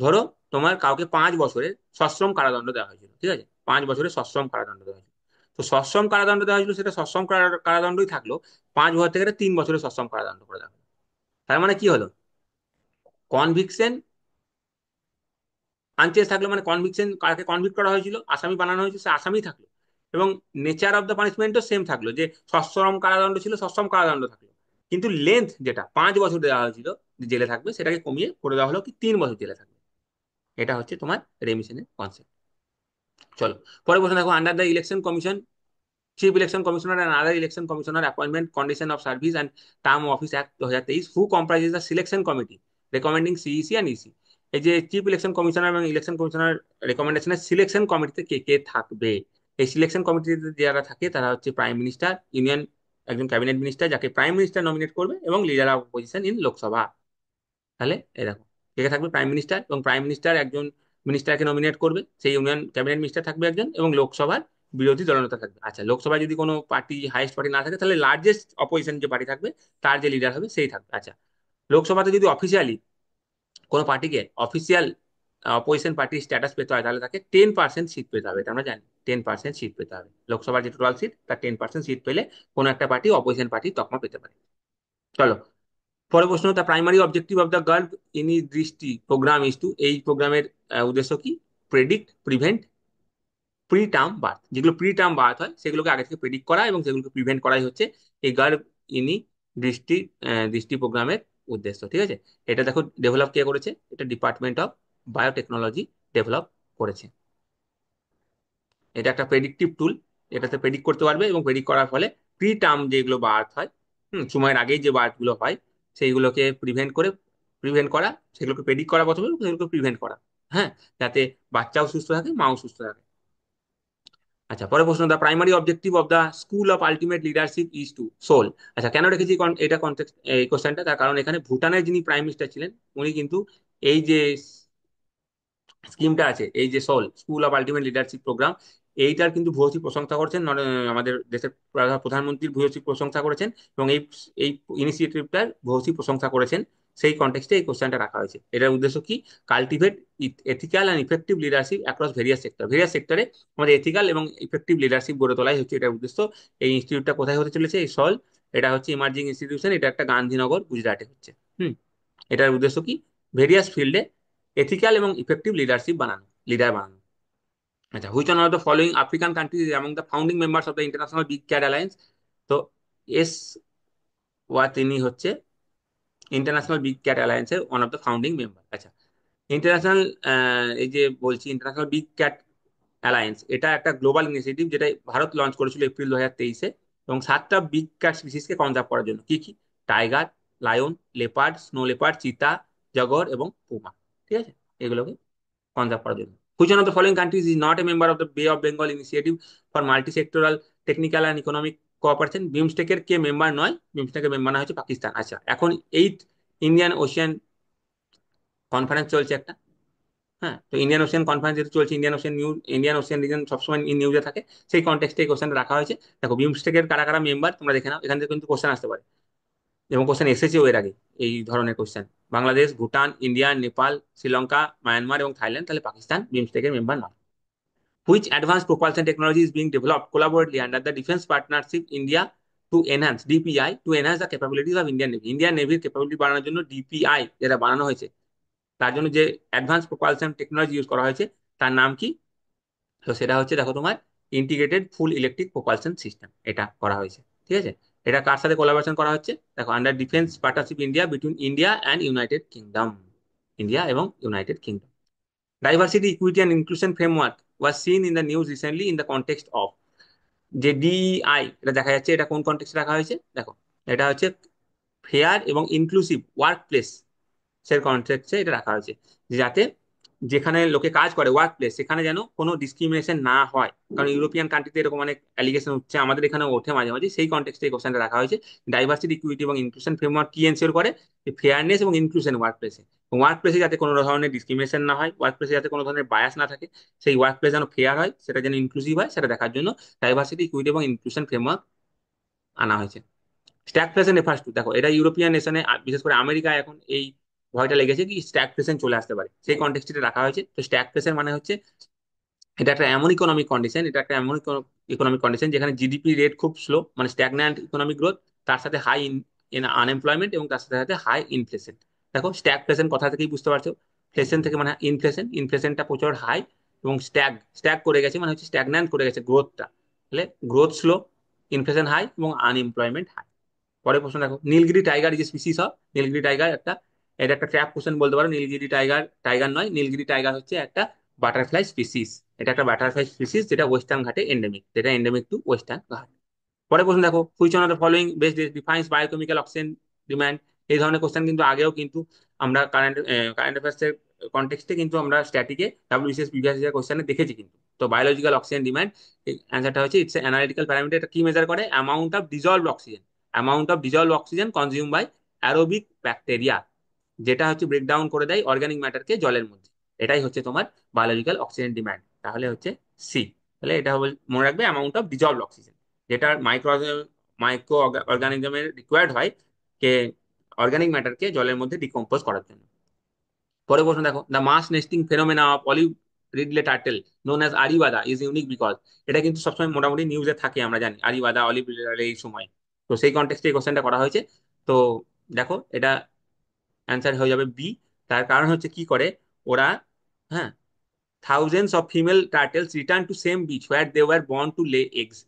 ধরো তোমার কাউকে 5 বছরের সশ্রম কারাদণ্ড দেওয়া হয়েছিল, ঠিক আছে, 5 বছরের সশ্রম কারাদণ্ড দেওয়া হয়েছিল। তো সশ্রম কারাদণ্ড দেওয়া হয়েছিল, সেটা সশ্রম কারাদণ্ডই থাকলো, 5 বছর থেকে 3 বছরের সশ্রম কারাদণ্ড করে দেওয়া হলো। তার মানে কি হলো, কনভিকশন আনচেঞ্জ থাকলো, মানে কনভিকশন কাকে কনভিক্ট করা হয়েছিল, আসামি বানানো হয়েছে, সে আসামি থাকলো, এবং নেচার অফ দ্য পানিশমেন্টও সেম থাকলো, যে সশ্রম কারাদণ্ড ছিল, সশ্রম কারাদণ্ড থাকলো, কিন্তু লেন্থ যেটা 5 বছর দেওয়া হয়েছিল যে জেলে থাকবে, সেটাকে কমিয়ে করে দেওয়া হলো কি 3 বছর জেলে থাকবে। এটা হচ্ছে তোমার রেমিশনের কনসেপ্ট। চলো, পরে প্রশ্ন দেখো, under the election commission, chief election commissioner and other election commissioner appointment condition of service and term office act 2023, who comprises the selection committee recommending CEC and EC. এই যে চিফ ইলেকশন কমিশনার এবং election commissioner রেকমেন্ডেশনের selection কমিটিতে কে কে থাকবে? এই selection কমিটিতে যারা থাকে তারা হচ্ছে প্রাইম মিনিস্টার, ইউনিয়ন একজন ক্যাবিনেট মিনিস্টার যাকে প্রাইম মিনিস্টার নমিনেট করবে, এবং leader of opposition in Lok Sabha. তাহলে এই দেখো, কে কে থাকবে? প্রাইম মিনিস্টার, এবং প্রাইম মিনিস্টার একজন মিনিস্টারকে নমিনেট করবে, সেই ইউনিয়ন ক্যাবিনেট মিনিস্টার থাকবে একজন, এবং লোকসভার বিরোধী দলনেতা থাকবে। আচ্ছা, লোকসভায় যদি কোনো পার্টি হাইস্ট পার্টি না থাকে, তাহলে লার্জেস্ট অপোজিশন যে পার্টি থাকবে তার যে লিডার হবে সেই থাকবে। আচ্ছা, লোকসভাতে যদি অফিসিয়ালি কোনো পার্টিকে অফিসিয়াল অপোজিশন পার্টির স্ট্যাটাস পেতে হয়, তাহলে তাকে 10% সিট পেতে হবে, এটা আমরা জানি, 10% সিট পেতে হবে। লোকসভার যে টোটাল সিট তার 10% সিট পেলে কোনো একটা পার্টি অপোজিশন পার্টি তকমা পেতে পারে। চলো, পরের প্রশ্ন, the primary objective of the Garg in দৃষ্টি প্রোগ্রাম ইজ টু, এই প্রোগ্রামের উদ্দেশ্য কি? Predict, prevent pre term birth. যেগুলো প্রি টার্ম বার্থ হয় সেগুলোকে আগে থেকে প্রেডিক্ট করা এবং সেগুলোকে প্রিভেন্ট করাই হচ্ছে এই গার্গ ইনি দৃষ্টি দৃষ্টি প্রোগ্রামের উদ্দেশ্য, ঠিক আছে। এটা দেখো ডেভেলপ কে করেছে? এটা ডিপার্টমেন্ট অফ বায়োটেকনোলজি ডেভেলপ করেছে। এটা একটা প্রেডিক্টিভ টুল, এটাতে প্রেডিক্ট করতে পারবে, এবং প্রেডিক্ট করার ফলে প্রি টার্ম যেগুলো বার্থ হয়, সময়ের আগেই যে বার্থ গুলো হয়, সেইগুলোকে প্রিভেন্ট করা, সেগুলোকে প্রেডিক্ট করা প্রথমে, সেগুলোকে প্রিভেন্ট করা, হ্যাঁ, যাতে বাচ্চাও সুস্থ থাকে, মাও সুস্থ থাকে। আচ্ছা, পরের প্রশ্ন, the primary objective of the school of ultimate leadership is to soul. আচ্ছা, কেন রেখেছি এটা কনটেক্সট এই কোশ্চেনটা? তার কারণ এখানে ভুটানের যিনি প্রাইম মিনিস্টার ছিলেন, উনি কিন্তু এই যে স্কিমটা আছে, এই যে school of ultimate leadership program, এইটার কিন্তু ভূয়সী প্রশংসা করেছেন, আমাদের দেশের প্রধানমন্ত্রীর ভূয়সী প্রশংসা করেছেন, এবং এই এই ইনিশিয়েটিভটার ভূয়সী প্রশংসা করেছেন। সেই কনটেক্সটে এই কোশ্চেনটা রাখা হয়েছে। এটার উদ্দেশ্য কি? Cultivate ethical and effective leadership across various সেক্টরে আমাদের এথিক্যাল এবং ইফেক্টিভ লিডারশিপ গড়ে তোলাই হচ্ছে এটার উদ্দেশ্য। এই ইনস্টিটিউটটা কোথায় হতে চলেছে? এই এটা হচ্ছে ইমার্জিং ইনস্টিটিউশন, এটা একটা গান্ধীনগর, গুজরাটে হচ্ছে। হুম, এটার উদ্দেশ্য কি? ভেরিয়াস ফিল্ডে এথিক্যাল এবং ইফেক্টিভ লিডার বানানো। আচ্ছা, which one of the following African countries among the founding members of the international big cat alliance? তো এস তিনি হচ্ছে ইন্টারন্যাশনাল বিগ ক্যাট অ্যালায়েন্সের one of the founding member. আচ্ছা, ইন্টারন্যাশনাল, এই যে বলছি ইন্টারন্যাশনাল বিগ ক্যাট অ্যালায়েন্স, এটা একটা গ্লোবাল ইনিশিয়েটিভ যেটা ভারত লঞ্চ করেছিল এপ্রিল 2023-এ, এবং 7টা বিগ ক্যাট স্পিসিসকে কনজার্ভ করার জন্য। কি কি? Tiger, lion, leopard, snow leopard, চিতা, জগর এবং পুমা। ঠিক আছে, এগুলোকে কনজার্ভ করার জন্য। Which one of the following countries is not a member of the Bay of Bengal initiative for multi sectoral technical and economic cooperation? বিমস্টেকের কে মেম্বার নয়? বিমস্টেকের মেম্বার না হচ্ছে পাকিস্তান। আচ্ছা, এখন 8 ইন্ডিয়ান ওশিয়ান কনফারেন্স চলছে একটা। হ্যাঁ, তো ইন্ডিয়ান ওশিয়ান কনফারেন্স যেহেতু চলছে, ইন্ডিয়ান ওশিয়ান রিজন সবসময় নিউজে থাকে, সেই কনটেক্সটে এই কোশ্চেনটা রাখা হয়েছে। দেখো বিমস্টেকের কারা কারা মেম্বার তোমরা দেখে নাও, এখান থেকে কিন্তু কোশ্চেন আসতে পারে, এবং কোশ্চেন এসেছেও এর আগে এই ধরনের question. Bangladesh, Bhutan, India, Nepal, Sri Lanka, Myanmar এবং থাইল্যান্ড, তাহলে পাকিস্তান বিমস্টেকের মেম্বার নয়। Which advanced propulsion technology is being developed collaboratively under the Defense Partnership India to enhance DPI to enhance the capabilities of Indian Navy? Indian নেভির ক্যাপাবিলিটি বাড়ানোর জন্য ডিপিআই যেটা বানানো হয়েছে, তার জন্য যে অ্যাডভান্স প্রপালশন টেকনোলজি ইউজ করা হয়েছে, তার নাম কি? তো সেটা হচ্ছে দেখো তোমার ইন্টিগ্রেটেড ফুল ইলেকট্রিক প্রপালশন সিস্টেম, এটা করা হয়েছে। ঠিক আছে, এটা কার সাথে কোলাবোরেশন করা হচ্ছে? দেখো, under defence partnership India between India and United Kingdom, India এবং United Kingdom. Diversity, equity and inclusion framework was seen in the news recently in the context of, যে ডিইআই এটা দেখা যাচ্ছে, এটা কোন কনটেক্সটে রাখা হয়েছে? দেখো, এটা হচ্ছে ফেয়ার এবং ইনক্লুসিভ ওয়ার্ক প্লেস সের কন্ট্রাক্টে এটা রাখা হয়েছে, যে যাতে যেখানে লোকে কাজ করে ওয়ার্ক প্লেস, সেখানে যেন কোনো ডিসক্রিমিনেশন না হয়। কারণ ইউরোপিয়ান কান্ট্রিতে এরকম অনেক অ্যালিগেশন উঠছে, আমাদের এখানে ওঠে মাঝে মাঝে, সেই কন্টেক্সটে এই কোশ্চেনটা রাখা হয়েছে। ডাইভার্সিটি, ইকুইটি এবং ইনক্লুশন ফ্রেমওয়ার্ক কি এনশিওর করে? ফেয়ারনেস এবং ইনক্লুশন ওয়ার্ক প্লেসে, ওয়ার্ক প্লেসে যাতে কোনো ধরনের ডিসক্রিমিনেশন না হয়, ওয়ার্ক প্লেসে যাতে কোনো ধরনের বায়াস না থাকে, সেই ওয়ার্ক প্লেস যেন ফেয়ার হয়, সেটা যেন ইনক্লুসিভ হয়, সেটা দেখার জন্য ডাইভার্সিটি, ইকুইটি এবং ইনক্লুশন ফ্রেমওয়ার্ক আনা হয়েছে। স্ট্যাগফ্লেশন রেফার্স টু, দেখো এটা ইউরোপিয়ান নেশনে, বিশেষ করে আমেরিকায় এখন এই ভয়টা লেগেছে কি স্ট্যাগফ্লেশন চলে আসতে পারে, সেই কনটেক্সটে রাখা হয়েছে। তো স্ট্যাগফ্লেশন মানে হচ্ছে এটা একটা এমন ইকোনমিক কন্ডিশন, এটা একটা এমন ইকোনমিক কন্ডিশন যেখানে জিডিপি রেট খুব স্লো, মানে স্ট্যাগন্যান্ট ইকোনমিক গ্রোথ, তার সাথে হাই আনএমপ্লয়মেন্ট এবং তার সাথে সাথে হাই ইনফ্লেশন। দেখো স্ট্যাগফ্লেশন কথা থেকেই বুঝতে পারছো, ফ্লেশন থেকে মানে ইনফ্লেশন, ইনফ্লেশনটা প্রচুর হাই, এবং স্ট্যাগ করে গেছে মানে হচ্ছে স্ট্যাগন্যান্ট করে গেছে গ্রোথটা, তাহলে গ্রোথ স্লো, ইনফ্লেশন হাই এবং আনএমপ্লয়মেন্ট হাই। পরের প্রশ্ন দেখো, Nilgiri tiger is species of, Nilgiri tiger একটা, এটা একটা ট্র্যাপ কোশ্চেন বলতে পারো। নীলগিরি টাইগার টাইগার নয়, নীলগিরি টাইগার হচ্ছে একটা বাটারফ্লাই স্পিসিস, এটা একটা বাটারফ্লাই স্পিসিস যেটা ওয়েস্টার্ন ঘাটে এন্ডেমিক, যেটা এন্ডেমিক টু ওয়েস্টার্ন ঘাট। পরের প্রশ্ন দেখো, which one of the following best defines biochemical oxygen demand? এই ধরনের কোশ্চেন কিন্তু আগেও কিন্তু আমরা কারেন্ট অ্যাফেয়ার্স এর কনটেক্সটে কিন্তু আমরা স্ট্যাটিকে ডাব্লিউবিসিএস প্রিভিয়াস ইয়ার কোশ্চেনে দেখেছি কিন্তু। তো বায়োলজিক্যাল অক্সিজেন ডিমান্ড, অ্যান্সারটা হচ্ছে ইটস অ্যানালিটিক্যাল প্যারামিটার। এটা কি মেজার করে? Amount of dissolve oxygen, amount of dissolve oxygen consume by aerobic bacteria, যেটা হচ্ছে ব্রেকডাউন করে দেয় অর্গানিক ম্যাটারকে জলের মধ্যে। এটাই হচ্ছে তোমার বায়োলজিক্যাল অক্সিজেন ডিমান্ড, তাহলে হচ্ছে সি। তাহলে এটা মনে রাখবে অ্যামাউন্ট অফ ডিজলভ অক্সিজেন, যেটা মাইক্রো অর্গানিজমের রিকোয়ার্ড হয় কে অর্গানিক ম্যাটারকে জলের মধ্যে ডিকম্পোজ করার জন্য। পরে প্রশ্ন দেখো, the mass nesting phenomena of olive ridley turtle known as arribada is unique because, এটা কিন্তু সবসময় মোটামুটি নিউজে থাকে, আমরা জানি আরিবাদা অলিভ রিডলে এই সময়। তো সেই কন্টেক্সটে এই কোশ্চেনটা করা হয়েছে। তো দেখো এটা অ্যান্সার হয়ে যাবে বি। তার কারণ হচ্ছে কি করে ওরা, হ্যাঁ, thousands of female turtles return to same beach where they were born to lay eggs,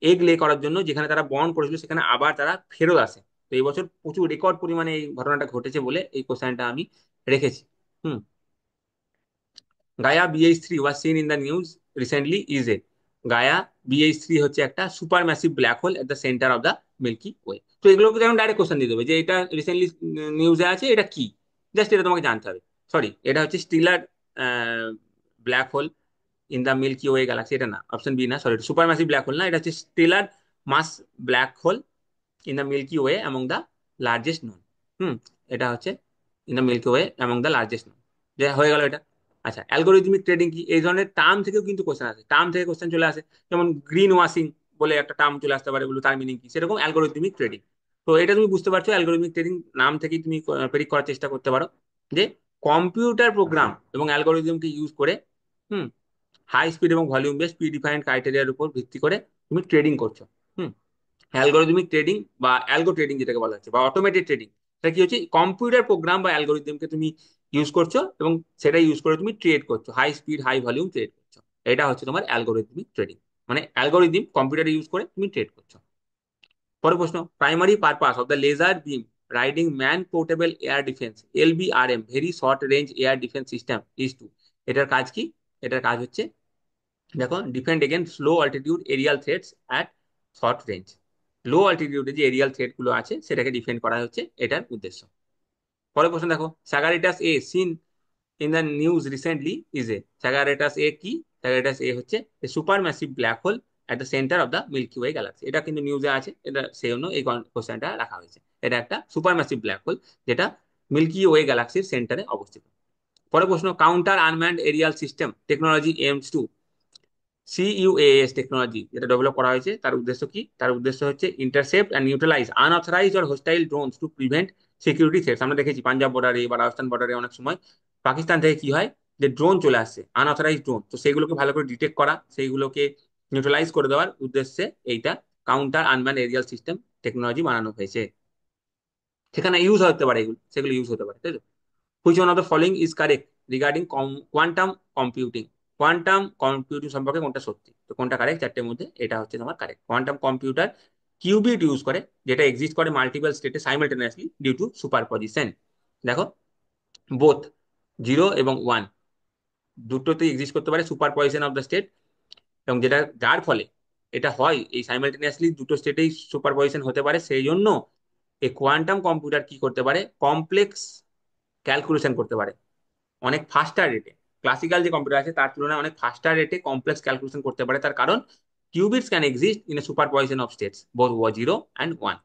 egg লে করার জন্য যেখানে তারা বর্ন করেছিল সেখানে আবার তারা ফেরত আসে। তো এই বছর প্রচুর রেকর্ড পরিমাণে এই ঘটনাটা ঘটেছে বলে এই কোশ্চেনটা আমি রেখেছি। Hmm, Gaia BH3 was seen in the news recently is a, Gaia BH3 হচ্ছে একটা super massive black hole at the centre of the Milky Way. তো এগুলোকে যেমন ডাইরেক্ট কোশ্চেন দিয়ে দেবে যে এটা রিসেন্টলি নিউজে আছে, এটা কি, জাস্ট এটা তোমাকে জানতে হবে। সরি, এটা হচ্ছে stellar black hole in the Milky Way galaxy, এটা না, অপশন বি না, sorry, super massive black hole না, এটা হচ্ছে stellar mass black hole in the Milky Way among the largest known. Hmm, এটা হচ্ছে in the Milky Way among the largest known, যে হয়ে গেল এটা। আচ্ছা, অ্যালগোরিদমিক ট্রেডিং কি? এই ধরনের টার্ম থেকেও কিন্তু কোশ্চেন আসে, টার্ম থেকে কোশ্চেন চলে আসে, যেমন গ্রিন ওয়াশিং বলে একটা টার্ম চলে আসতে পারে, বলে তার মিনিং কি, সেরকম অ্যালগোরিদমিক ট্রেডিং। তো এটা তুমি বুঝতে পারছো, অ্যালগোরিদমিক ট্রেডিং নাম থেকেই তুমি প্রেডিক্ট করার চেষ্টা করতে পারো যে কম্পিউটার প্রোগ্রাম এবং অ্যালগোরিদমকে ইউজ করে, হুম, হাই স্পিড এবং ভলিউম বেস প্রি ডিফাইন্ড ক্রাইটেরিয়ার উপর ভিত্তি করে তুমি ট্রেডিং করছো। হুম, অ্যালগোরিদমিক ট্রেডিং বা অ্যালগো ট্রেডিং যেটাকে বলা হচ্ছে, বা অটোমেটেড ট্রেডিং, এটা কি হচ্ছে? কম্পিউটার প্রোগ্রাম বা অ্যালগোরিদমকে তুমি ইউজ করছো এবং সেটা ইউজ করে তুমি ট্রেড করছো, high speed high volume trade করছো। এটা হচ্ছে তোমার অ্যালগোরিদমিক ট্রেডিং, মানে অ্যালগোরিদম কম্পিউটার ইউজ করে তুমি ট্রেড করছো। পরের প্রশ্ন, primary purpose of the laser beam riding man portable air defence LBRM very short range air defence system is to. এটার কাজ কি? এটার কাজ হচ্ছে দেখো defend against low altitude aerial threats at short range. Low অল্টিটিউডে যে এরিয়াল থ্রেট গুলো আছে সেটাকে ডিফেন্ড করা হচ্ছে এটার উদ্দেশ্য। পরের প্রশ্ন দেখো, Sagittarius A seen in the news recently is a. Sagittarius A কি? স্যাগারিটাস এ হচ্ছে super massive black hole at the centre of the Milky Way galaxy. এটা কিন্তু নিউজে আছে, এটা সেই জন্য এই কোশ্চেনটা রাখা হয়েছে। এটা একটা সুপার ম্যাসিভ ব্ল্যাক হোল যেটা মিল্কি ওয়ে গ্যালাক্সির সেন্টারে অবস্থিত। পরের প্রশ্ন, counter unmanned aerial system technology aims to. CUAS technology যেটা ডেভেলপ করা হয়েছে তার উদ্দেশ্য কি? তার উদ্দেশ্য হচ্ছে intercept and neutralise unauthorised or hostile drones to prevent security threats. আমরা দেখেছি পাঞ্জাব বর্ডারে বা রাজস্থান বর্ডারে অনেক সময় পাকিস্তান থেকে কি হয়, যে ড্রোন চলে আসছে আনঅথরাইজ ড্রোন, তো সেইগুলোকে ভালো করে ডিটেক্ট করা, সেইগুলোকে নিউট্রালাইজ করে দেওয়ার উদ্দেশ্যে এইটা counter unmanned aerial system technology বানানো হয়েছে। সেখানে ইউজ হতে পারে এগুলো, সেগুলো ইউজ হতে পারে, তাই তো? Which one of the following is correct regarding quantum computing. Quantum computing সম্পর্কে কোনটা সত্যি, তো কোনটা কারেক্ট? চারটের মধ্যে এটা হচ্ছে তোমার correct. Quantum computer cubit use করে, যেটা এক্সিস্ট করে মাল্টিপল স্টেটে সাইমালটেনিয়াসলি ডিউ টু সুপারপজিশন। দেখো, বোথ 0 এবং 1 দুটোতেই এক্সিস্ট করতে পারে সুপারপজিশন অফ দ্য স্টেট, এবং যেটা যার ফলে এটা হয় এই সাইমালটেনিয়াসলি দুটো স্টেটেই সুপারপজিশন হতে পারে। সেই জন্য এই কোয়ান্টাম কম্পিউটার কি করতে পারে, কমপ্লেক্স ক্যালকুলেশন করতে পারে অনেক ফাস্টার রেটে। ক্লাসিক্যাল যে কম্পিউটার আছে তার তুলনায় অনেক ফাস্টার রেটে কমপ্লেক্স ক্যালকুলেশন করতে পারে। তার কারণ qubits can exist in a superposition of states both 0 and 1।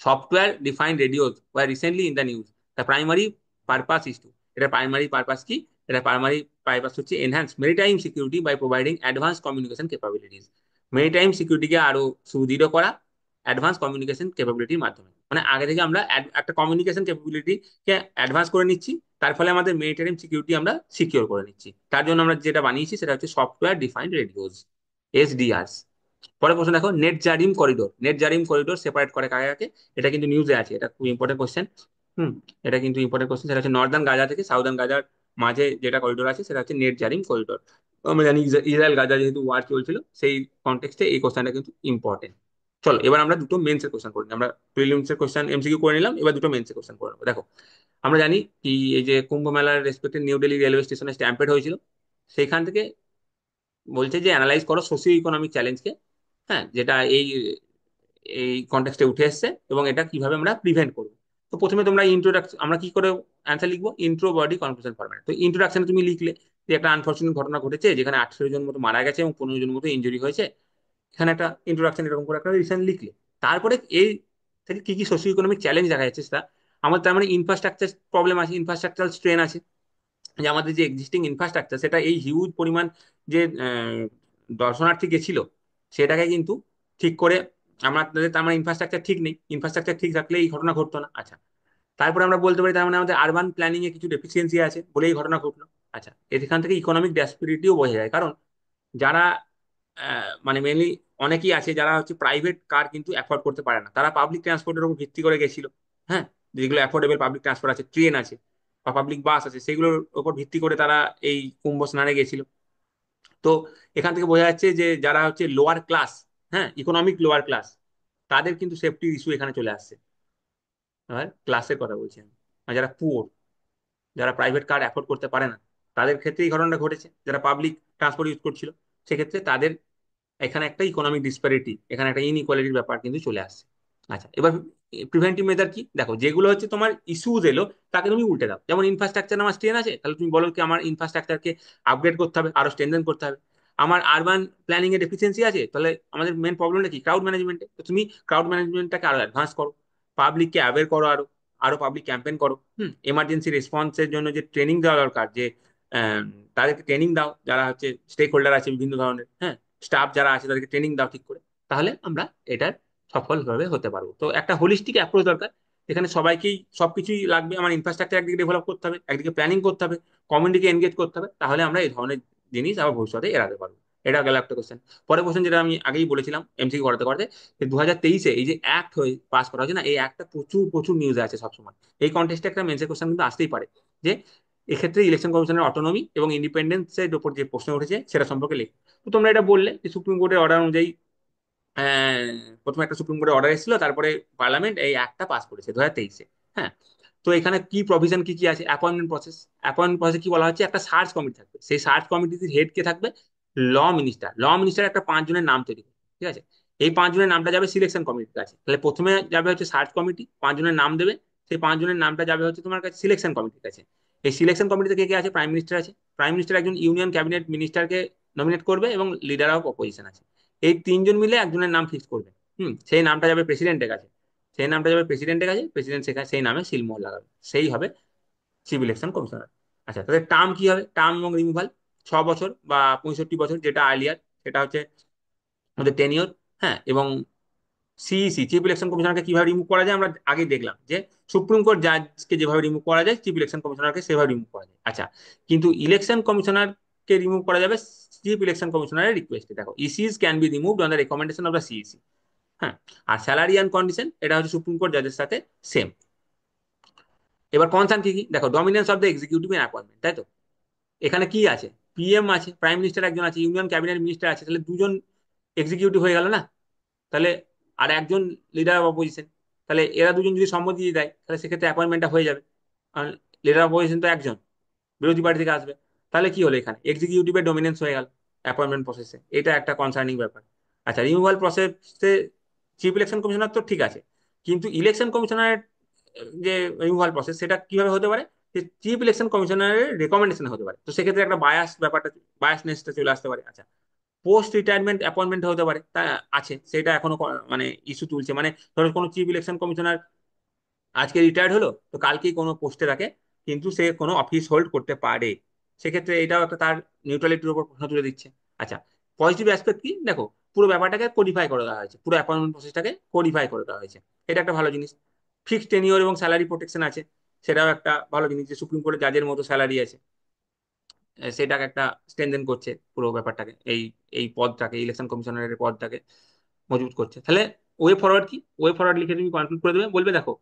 Software defined radios were recently in the news. The primary purpose is to. এটা প্রাইমারি পারপাস কি? এটা প্রাইমারি পারপাস হচ্ছে enhance maritime security by providing advance communication capabilities. Maritime সিকিউরিটিকে আরো সুদৃঢ় করা advance communication ক্যাপাবিলিটির মাধ্যমে। মানে আগে থেকে আমরা একটা কমিউনিকেশন ক্যাপাবিলিটিকে অ্যাডভান্স করে নিচ্ছি, তার ফলে আমাদের মেরিটাইম সিকিউরিটি আমরা সিকিউর করে নিচ্ছি। তার জন্য আমরা যেটা বানিয়েছি সেটা হচ্ছে সফটওয়্যার ডিফাইন্ড রেডিওস, SDRs। পরের প্রশ্ন দেখো, Netzarim corridor. Netzarim corridor separate করে কাকে কাকে? এটা কিন্তু নিউজে আছে, এটা খুব ইম্পর্টেন্ট কোশ্চেন। হুম, এটা কিন্তু ইম্পর্টেন্ট কোশ্চেন। সেটা হচ্ছে নর্দার্ন গাজা থেকে সাউদার্ন গাজার মাঝে যেটা করিডোর আছে সেটা হচ্ছে নেট জারিম করিডোর। আমরা জানি ইসরায়েল গাজা যেহেতু ওয়ার চলছিল সেই কনটেক্সটে এই কোশ্চেনটা কিন্তু ইম্পর্টেন্ট। চলো এবার আমরা দুটো মেন্স এর কোশ্চেন করে নিই। আমরা প্রিলিমস এর কোশ্চেন MCQ করে নিলাম, এবার দুটো মেন্স এর কোশ্চেন করে নেবো। দেখো, আমরা জানি কি এই যে কুম্ভ মেলার রেসপেক্টে নিউ দিল্লি রেলওয়ে স্টেশনে স্ট্যাম্পেড হয়েছিল, সেইখান থেকে বলছে যে অ্যানালাইজ করো সোশিও ইকোনমিক চ্যালেঞ্জকে, হ্যাঁ, যেটা এই এই কনটেক্সটে উঠে এসছে এবং এটা কিভাবে আমরা প্রিভেন্ট করবো। তো প্রথমে তোমরা ইন্ট্রোডাকশন, আমরা কি করে অ্যান্সার লিখবো, ইন্ট্রো বডি কনক্লুশন ফরম্যাট। তো ইন্ট্রোডাকশনে তুমি লিখলে যে একটা আনফর্চুনেট ঘটনা ঘটেছে যেখানে 18 জন মতো মারা গেছে এবং 15 জন মতো ইনজুরি হয়েছে। এখানে একটা ইন্ট্রোডাকশন এরকম করে একটা রিসেন্ট লিখলে, তারপরে এই থেকে কি কি সোশিও ইকোনমিক চ্যালেঞ্জ দেখা যাচ্ছে সেটা আমাদের, তার মানে ইনফ্রাস্ট্রাকচার প্রবলেম আছে, ইনফ্রাস্ট্রাকচারাল স্ট্রেন আছে, যে আমাদের যে এক্সিস্টিং ইনফ্রাস্ট্রাকচার সেটা এই হিউজ পরিমাণ যে দর্শনার্থী গেছিল সেটাকে কিন্তু ঠিক করে আমাদের, তার মানে ইনফ্রাস্ট্রাকচার ঠিক নেই। ইনফ্রাস্ট্রাকচার ঠিক থাকলে এই ঘটনা ঘটতো না। আচ্ছা, তারপরে আমরা বলতে পারি তার মানে আমাদের আরবান প্ল্যানিং এ কিছু ডেফিসিয়েন্সি আছে বলে এই ঘটনা ঘটলো। আচ্ছা, এখান থেকে ইকোনমিক ড্যাসপিরিটিও বোঝা যায়, কারণ যারা মানে মেনলি অনেকেই আছে যারা হচ্ছে প্রাইভেট কার কিন্তু অ্যাফোর্ড করতে পারে না, তারা পাবলিক ট্রান্সপোর্টের উপর ভিত্তি করে গেছিল। হ্যাঁ, যেগুলো অ্যাফোর্ডেবল পাবলিক ট্রান্সপোর্ট আছে, ট্রেন আছে বা পাবলিক বাস আছে, সেগুলোর উপর ভিত্তি করে তারা এই কুম্ভ স্নানে গেছিল। তো এখান থেকে বোঝা যাচ্ছে যে যারা হচ্ছে লোয়ার ক্লাস, হ্যাঁ, ইকোনমিক লোয়ার ক্লাস, তাদের কিন্তু সেফটি ইস্যু এখানে চলে আসছে। আর ক্লাসের কথা বলছি আমি, আর যারা পুয়ার, যারা প্রাইভেট কার অ্যাফোর্ড করতে পারে না, তাদের ক্ষেত্রে এই ঘটনাটা ঘটেছে। যারা পাবলিক ট্রান্সপোর্ট ইউজ করছিল সেক্ষেত্রে তাদের এখানে একটা ইকোনমিক ডিসপ্যারিটি, এখানে একটা ইনইকুয়ালিটির ব্যাপার কিন্তু চলে আসছে। আচ্ছা, এবার প্রিভেন্টিভ মেজার কি? দেখো, যেগুলো হচ্ছে তোমার ইস্যুজ এলো তাকে তুমি উল্টে দাও। যেমন ইনফ্রাস্ট্রাকচার আমার স্ট্রেন আছে, তাহলে তুমি বলো কি আমার ইনফ্রাস্ট্রাকচারকে আপগ্রেড করতে হবে, আরো স্ট্রেনথেন করতে হবে। আমার আরবান প্ল্যানিং এর ডেফিসিয়েন্সি আছে, তাহলে আমাদের মেন প্রবলেমটা কি, ক্রাউড ম্যানেজমেন্টে, তো তুমি ক্রাউড ম্যানেজমেন্টটাকে আরো অ্যাডভান্স করো, পাবলিককে অ্যাওয়্যার করো, আরো আরো পাবলিক ক্যাম্পেইন করো। এমার্জেন্সি রেসপন্সের জন্য যে ট্রেনিং দেওয়া দরকার, যে তাদেরকে ট্রেনিং দাও, যারা হচ্ছে স্টেক হোল্ডার আছে বিভিন্ন ধরনের, হ্যাঁ, স্টাফ যারা আছে তাদেরকে ট্রেনিং দাও ঠিক করে, তাহলে আমরা এটার সফলভাবে হতে পারবো। তো একটা হোলিস্টিক অ্যাপ্রোচ দরকার, এখানে সবাইকেই সবকিছুই লাগবে। আমার ইনফ্রাস্ট্রাকচার একদিকে ডেভেলপ করতে হবে, একদিকে প্ল্যানিং করতে হবে, কমিউনিটিকে এনগেজ করতে হবে, তাহলে আমরা এই ধরনের জিনিস আবার ভবিষ্যতে এড়াতে পারবো। এটা গেল একটা কোশ্চেন। পরের কোশ্চেন যেটা আমি আগেই বলেছিলাম MCQ করতে করতে, যে 2023-এ এই যে অ্যাক্ট হয়ে পাস করা হয়েছে না, এই অ্যাক্টটা প্রচুর প্রচুর নিউজে আছে সবসময়। এই কন্টেস্টে একটা মেন্সের কোশ্চেন কিন্তু আসতেই পারে, যে এক্ষেত্রে ইলেকশন কমিশনের অটোনমি এবং ইন্ডিপেন্ডেন্সের উপর যে প্রশ্ন উঠেছে সেটা সম্পর্কে লেখ। তো তোমরা এটা বললে যে সুপ্রিম কোর্টের অর্ডার অনুযায়ী আহ, প্রথমে একটা সুপ্রিম কোর্টে অর্ডার এসেছিল, তারপরে পার্লামেন্ট এই অ্যাক্টটা পাস করেছে 2023-এ। হ্যাঁ, তো এখানে কি প্রভিশন কি কি আছে? Appointment process. অ্যাপয়েন্টমেন্ট প্রসেসে কি বলা হচ্ছে, একটা সার্চ কমিটি থাকবে, সেই সার্চ কমিটির হেড কে থাকবে? ল মিনিস্টার একটা 5 জনের নাম তৈরি করবে, ঠিক আছে? এই 5 জনের নামটা যাবে সিলেকশন কমিটির কাছে। তাহলে প্রথমে যাবে হচ্ছে সার্চ কমিটি, 5 জনের নাম দেবে। সেই 5 জনের নামটা যাবে হচ্ছে তোমার কাছে সিলেকশন কমিটির কাছে। এই সিলেকশন কমিটিতে কে কে আছে? প্রাইম মিনিস্টার আছে। প্রাইম মিনিস্টার একজন ইউনিয়ন ক্যাবিনেট মিনিস্টারকে নমিনেট করবে, এবং লিডার অফ অপোজিশন আছে। এই 3 জন মিলে একজনের নাম ফিক্স করবে। সেই নামটা যাবে প্রেসিডেন্টের কাছে। প্রেসিডেন্ট সেখানে সেই নামে সিলমোহর লাগাবে, সেই হবে চিফ ইলেকশন কমিশনার। আচ্ছা, তাদের টার্ম কি হবে? টার্ম এবং রিমুভাল 6 বছর বা 65 বছর, যেটা আর্লিয়ার সেটা হচ্ছে আমাদের টেনিওর। হ্যাঁ, এবং সিইসি চিফ ইলেকশন কমিশনারকে কিভাবে রিমুভ করা যায় আমরা আগে দেখলাম, যে সুপ্রিম কোর্ট জাজকে যেভাবে রিমুভ করা যায় চিফ ইলেকশন কমিশনারকে সেভাবে রিমুভ করা যায়। আচ্ছা, কিন্তু ইলেকশন কমিশনারকে রিমুভ করা যাবে চিফ ইলেকশন কমিশনারের রিকোয়েস্টে। দেখো, ECs can be removed on the recommendation of the CEC. হ্যাঁ, আর স্যালারি অ্যান্ড কন্ডিশন এটা হচ্ছে সুপ্রিম কোর্ট জাজের সাথে সেম। এবার কনসার্ন কি কি দেখো, dominance of the executive in appointment, তাই তো? এখানে কি আছে? পিএম আছে, প্রাইম মিনিস্টার একজন আছে, ইউনিয়ন ক্যাবিনেট মিনিস্টার আছে, তাহলে 2 জন এক্সিকিউটিভ হয়ে গেল না? তাহলে আর একজন লিডার অফ অপোজিশন। তাহলে এরা 2 জন যদি সম্মতি দিয়ে দেয়, তাহলে সেক্ষেত্রে অ্যাপয়েন্টমেন্টটা হয়ে যাবে। কারণ লিডার অফ অপোজিশন তো একজন, বিরোধী পার্টি থেকে আসবে। তাহলে কি হলো, এখানে এক্সিকিউটিভের ডমিনেন্স হয়ে গেল অ্যাপয়েন্টমেন্ট প্রসেসে। এটা একটা কনসার্নিং ব্যাপার। আচ্ছা, রিমুভাল প্রসেসে চিফ ইলেকশন কমিশনার তো ঠিক আছে, কিন্তু ইলেকশন কমিশনারের যে রিমুভাল প্রসেস সেটা কিভাবে হতে পারে? যে চিফ ইলেকশন কমিশনারের রেকমেন্ডেশন হতে পারে। তো সেক্ষেত্রে একটা বায়াসনেসটা চলে আসতে পারে। আচ্ছা, পোস্ট রিটায়ারমেন্ট অ্যাপয়েন্টমেন্ট হতে পারে, তা আছে, সেটা এখনো মানে ইস্যু তুলছে। মানে ধরো কোনো চিফ ইলেকশন কমিশনার আজকে রিটায়ার্ড হলো, তো কালকেই কোনো পোস্টে রাখে, কিন্তু সে কোনো অফিস হোল্ড করতে পারে। সেক্ষেত্রে এটাও একটা তার নিউট্রালিটির উপর প্রশ্ন তুলে দিচ্ছে। আচ্ছা, পজিটিভ অ্যাসপেক্ট কি দেখো, পুরো ব্যাপারটাকে কোডিফাই করে দেওয়া হয়েছে, পুরো অ্যাপয়েন্টমেন্ট প্রসেসটাকে কোডিফাই করে দেওয়া হয়েছে। এটা একটা ভালো জিনিস। ফিক্সড টেনিওর এবং স্যালারি প্রোটেকশন আছে, সেটাও একটা ভালো জিনিস, যে সুপ্রিম কোর্টের জাজের মতো স্যালারি আছে। সেটাকে একটা স্ট্রেনথেন করছে পুরো ব্যাপারটাকে, এই এই পদটাকে, ইলেকশন কমিশনারের পদটাকে মজবুত করছে। তাহলে ওয়ে ফরওয়ার্ড কি? ওয়ে ফরওয়ার্ড লিখে তুমি কনক্লুড করে দেবে, বলবে দেখো,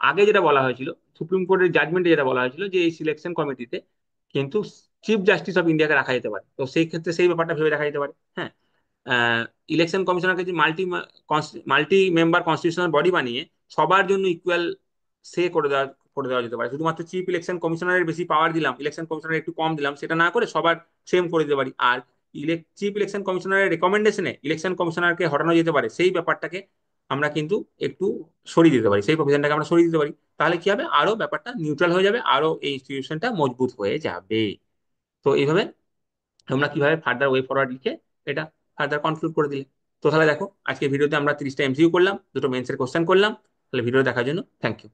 আগে যেটা বলা হয়েছিল, সুপ্রিম কোর্টের জাজমেন্টে যেটা বলা হয়েছিল, যে এই সিলেকশন কমিটিতে কিন্তু চিফ জাস্টিস অফ ইন্ডিয়াকে রাখা যেতে পারে। তো সেই ক্ষেত্রে সেই ব্যাপারটা ভেবে দেখা যেতে পারে। হ্যাঁ, ইলেকশন কমিশনারকে যে মাল্টি মেম্বার কনস্টিটিউশনাল বডি বানিয়ে সবার জন্য ইকুয়াল সে করে দেওয়া যেতে পারে। শুধুমাত্র চিফ ইলেকশন কমিশনারের বেশি পাওয়ার দিলাম, ইলেকশন কমিশনার একটু কম দিলাম, সেটা না করে সবার সেম করে দিতে পারি। আর চিফ ইলেকশন কমিশনারের রেকমেন্ডেশনে ইলেকশন কমিশনারকে হটানো যেতে পারে, সেই ব্যাপারটাকে আমরা কিন্তু একটু সরিয়ে দিতে পারি, সেই প্রভিশনটাকে আমরা সরিয়ে দিতে পারি। তাহলে কি হবে, আরো ব্যাপারটা নিউট্রাল হয়ে যাবে, আরো এই ইনস্টিটিউশনটা মজবুত হয়ে যাবে। তো এইভাবে তোমরা কিভাবে ফার্দার ওয়ে ফরওয়ার্ড লিখে এটা ফার্দার কনক্লুড করে দিলে। তো তাহলে দেখো, আজকে ভিডিওতে আমরা 30টা এমসিকিউ করলাম, 2টো মেন্সের কোশ্চেন করলাম। তাহলে ভিডিও দেখার জন্য থ্যাংক ইউ।